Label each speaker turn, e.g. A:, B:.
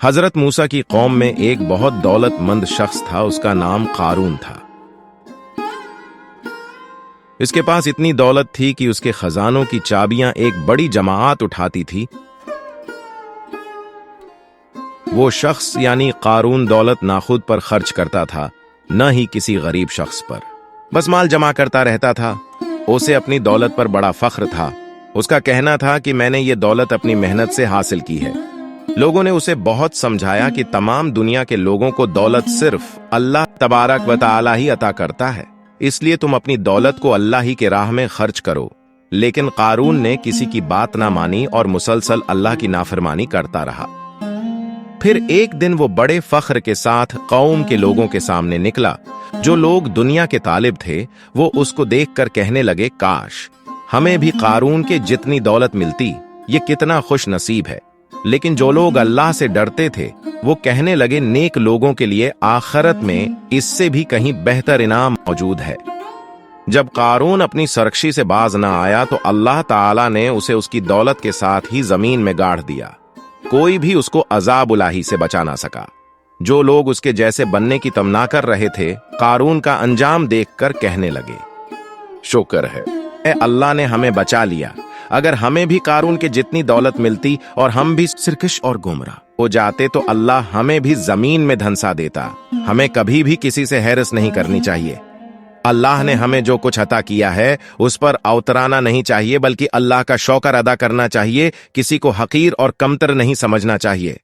A: حضرت موسیٰ کی قوم میں ایک بہت دولت مند شخص تھا، اس کا نام قارون تھا۔ اس کے پاس اتنی دولت تھی کہ اس کے خزانوں کی چابیاں ایک بڑی جماعت اٹھاتی تھی۔ وہ شخص یعنی قارون دولت نہ خود پر خرچ کرتا تھا، نہ ہی کسی غریب شخص پر، بس مال جمع کرتا رہتا تھا۔ اسے اپنی دولت پر بڑا فخر تھا۔ اس کا کہنا تھا کہ میں نے یہ دولت اپنی محنت سے حاصل کی ہے۔ لوگوں نے اسے بہت سمجھایا کہ تمام دنیا کے لوگوں کو دولت صرف اللہ تبارک و تعالی ہی عطا کرتا ہے، اس لیے تم اپنی دولت کو اللہ ہی کے راہ میں خرچ کرو۔ لیکن قارون نے کسی کی بات نہ مانی اور مسلسل اللہ کی نافرمانی کرتا رہا۔ پھر ایک دن وہ بڑے فخر کے ساتھ قوم کے لوگوں کے سامنے نکلا۔ جو لوگ دنیا کے طالب تھے وہ اس کو دیکھ کر کہنے لگے، کاش ہمیں بھی قارون کے جتنی دولت ملتی، یہ کتنا خوش نصیب ہے۔ لیکن جو لوگ اللہ سے ڈرتے تھے وہ کہنے لگے، نیک لوگوں کے لیے آخرت میں اس سے بھی کہیں بہتر انعام موجود ہے۔ جب قارون اپنی سرکشی سے باز نہ آیا تو اللہ تعالی نے اسے اس کی دولت کے ساتھ ہی زمین میں گاڑ دیا۔ کوئی بھی اس کو عذاب الہی سے بچا نہ سکا۔ جو لوگ اس کے جیسے بننے کی تمنا کر رہے تھے، قارون کا انجام دیکھ کر کہنے لگے، شکر ہے اے اللہ نے ہمیں بچا لیا۔ اگر ہمیں بھی قارون کے جتنی دولت ملتی اور ہم بھی سرکش اور گمراہ ہو جاتے تو اللہ ہمیں بھی زمین میں دھنسا دیتا۔ ہمیں کبھی بھی کسی سے حیرت نہیں کرنی چاہیے۔ اللہ نے ہمیں جو کچھ عطا کیا ہے اس پر اوترانا نہیں چاہیے، بلکہ اللہ کا شکر ادا کرنا چاہیے۔ کسی کو حقیر اور کمتر نہیں سمجھنا چاہیے۔